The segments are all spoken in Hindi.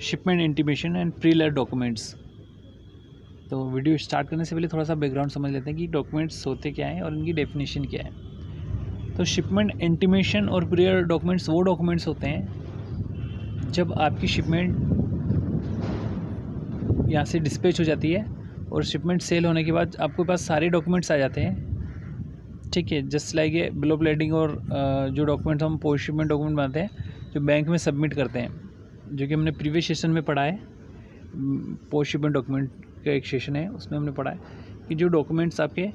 Shipment intimation and pre layer documents. तो वीडियो स्टार्ट करने से पहले थोड़ा सा बैकग्राउंड समझ लेते हैं कि डॉक्यूमेंट्स होते क्या हैं और इनकी डेफिनेशन क्या है। तो शिपमेंट इंटीमेशन और प्री लेयर डॉक्यूमेंट्स वो डॉक्यूमेंट्स होते हैं जब आपकी शिपमेंट यहाँ से डिस्पैच हो जाती है और शिपमेंट सेल होने के बाद आपके पास सारे डॉक्यूमेंट्स आ जाते हैं। ठीक है, जस्ट लाइक ये बिल ऑफ lading और जो डॉक्यूमेंट्स हम पोस्ट शिपमेंट डॉक्यूमेंट बनाते हैं जो बैंक में सबमिट करते हैं, जो कि हमने प्रीवियस सेशन में पढ़ा है। पोस्ट शिपमेंट डॉक्यूमेंट का एक सेशन है, उसमें हमने पढ़ा है कि जो डॉक्यूमेंट्स आपके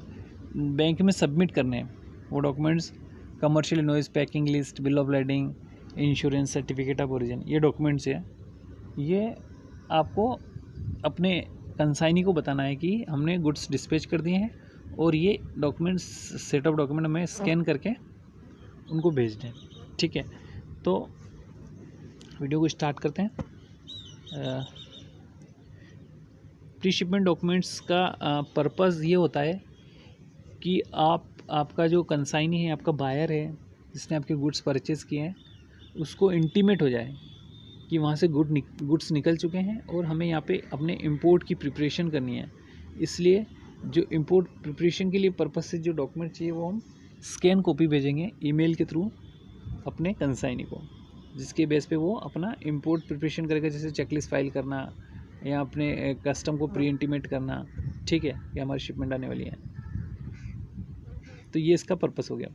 बैंक में सबमिट करने हैं वो documents commercial invoice, packing list, bill of lading, insurance, certificate of origin, ये डॉक्यूमेंट्स हैं। ये आपको अपने कंसाइनी को बताना है कि हमने गुड्स डिस्पैच कर दिए हैं और ये डॉक्यूमेंट्स, सेट ऑफ डॉक्यूमेंट हमें स्कैन करके उनको भेज दें। ठीक है, तो वीडियो को स्टार्ट करते हैं। प्री शिपमेंट डॉक्यूमेंट्स का पर्पस ये होता है कि आपका जो कंसाइनी है, आपका बायर है जिसने आपके गुड्स परचेज़ किए हैं, उसको इंटीमेट हो जाए कि वहाँ से गुड्स निकल चुके हैं और हमें यहाँ पे अपने इंपोर्ट की प्रिपरेशन करनी है। इसलिए जो इंपोर्ट प्रिपरेशन के लिए पर्पस से जो डॉक्यूमेंट चाहिए वो हम स्कैन कॉपी भेजेंगे ईमेल के थ्रू अपने कंसाइनी को, जिसके बेस पे वो अपना इंपोर्ट प्रिपरेशन करेगा, जैसे चेकलिस्ट फाइल करना या अपने कस्टम को प्री इंटीमेट करना। ठीक है, कि हमारी शिपमेंट आने वाली है। तो ये इसका पर्पस हो गया।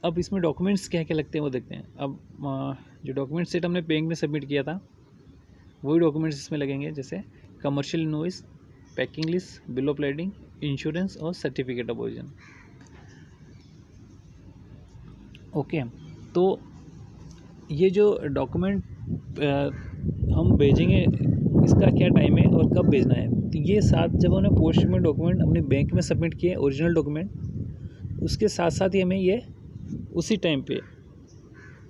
अब इसमें डॉक्यूमेंट्स क्या क्या लगते हैं वो देखते हैं। अब जो डॉक्यूमेंट सेट हमने बैंक में सबमिट किया था वही डॉक्यूमेंट्स इसमें लगेंगे, जैसे commercial invoice, packing list, bill of lading, insurance और सर्टिफिकेट ऑफ ओरिजिन। ओके, तो ये जो डॉक्यूमेंट हम भेजेंगे इसका क्या टाइम है और कब भेजना है। तो ये साथ जब हमने पोस्ट में डॉक्यूमेंट अपने बैंक में सबमिट किए ओरिजिनल डॉक्यूमेंट, उसके साथ साथ ही हमें ये उसी टाइम पे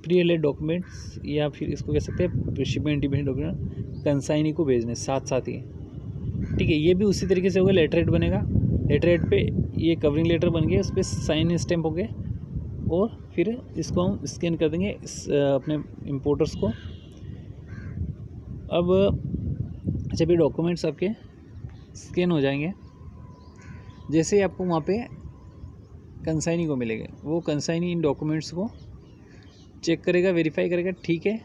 प्री लेयर डॉक्यूमेंट्स या फिर इसको कह सकते हैं शिपमेंट इंटीमेशन डॉक्यूमेंट कंसाइनी को भेजने साथ साथ ही। ठीक है, ये भी उसी तरीके से होगा। लेटर हेड बनेगा, लेटर हेड पे ये कवरिंग लेटर बन गया, उस पर साइन स्टैम्प हो गए और फिर इसको हम स्कैन कर देंगे अपने इम्पोर्टर्स को। अब जब ये डॉक्यूमेंट्स आपके स्कैन हो जाएंगे, जैसे ही आपको वहाँ पे कंसाइनी को मिलेगा, वो कंसाइनी इन डॉक्यूमेंट्स को चेक करेगा, वेरीफाई करेगा। ठीक है,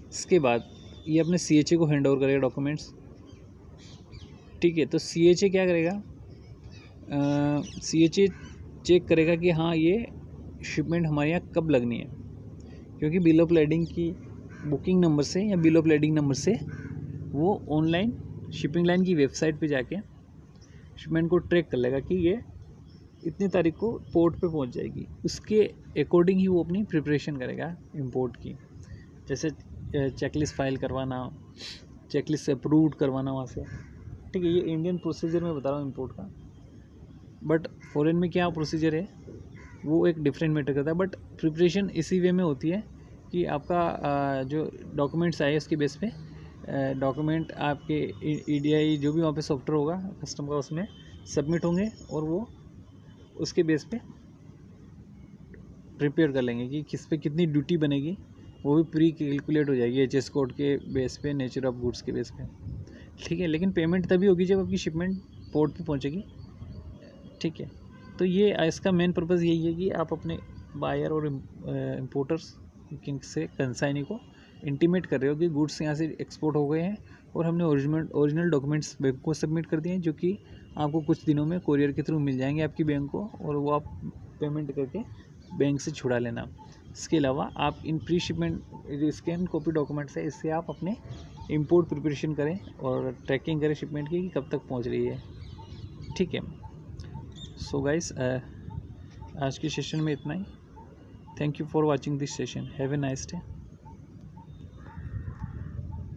इसके बाद ये अपने CHA को हैंड ओवर करेगा डॉक्यूमेंट्स। ठीक है, तो CHA क्या करेगा, CHA चेक करेगा कि हाँ ये शिपमेंट हमारे यहाँ कब लगनी है, क्योंकि बिल ऑफ lading की बुकिंग नंबर से या बिल ऑफ lading नंबर से वो ऑनलाइन शिपिंग लाइन की वेबसाइट पे जाके शिपमेंट को ट्रैक कर लेगा कि ये इतनी तारीख को पोर्ट पे पहुंच जाएगी। उसके अकॉर्डिंग ही वो अपनी प्रिपरेशन करेगा इंपोर्ट की, जैसे चेकलिस्ट फाइल करवाना, चेकलिस्ट अप्रूव्ड करवाना वहाँ से। ठीक है, ये इंडियन प्रोसीजर में बता रहा हूँ इंपोर्ट का, बट फॉरेन में क्या प्रोसीजर है वो एक डिफरेंट मैटर करता है। बट प्रिपरेशन इसी वे में होती है कि आपका जो डॉक्यूमेंट्स आए उसके बेस पे डॉक्यूमेंट आपके EDI जो भी वहाँ पे सॉफ्टवेयर होगा कस्टम का, उसमें सबमिट होंगे और वो उसके बेस पे प्रिपेयर कर लेंगे कि किस पे कितनी ड्यूटी बनेगी, वो भी प्री कैलकुलेट हो जाएगी HS कोड के बेस पे, नेचर ऑफ गुड्स के बेस पे। ठीक है, लेकिन पेमेंट तभी होगी जब आपकी शिपमेंट पोर्ट पे पहुंचेगी। ठीक है, तो ये इसका मेन पर्पज़ यही है कि आप अपने बायर और इम्पोर्टर्स से कंसाइनी को इंटीमेट कर रहे हो कि गुड्स यहाँ से एक्सपोर्ट हो गए हैं और हमने ओरिजिनल डॉक्यूमेंट्स बैंक को सबमिट कर दिए हैं, जो कि आपको कुछ दिनों में कोरियर के थ्रू मिल जाएंगे आपकी बैंक को, और वो आप पेमेंट करके बैंक से छुड़ा लेना। इसके अलावा आप इन pre shipment scan copy documents है, इससे आप अपने इंपोर्ट प्रिपरेशन करें और ट्रैकिंग करें शिपमेंट की कि कब तक पहुंच रही है। ठीक है, सो गाइस आज के सेशन में इतना ही। Thank you for watching this session. Have a nice day.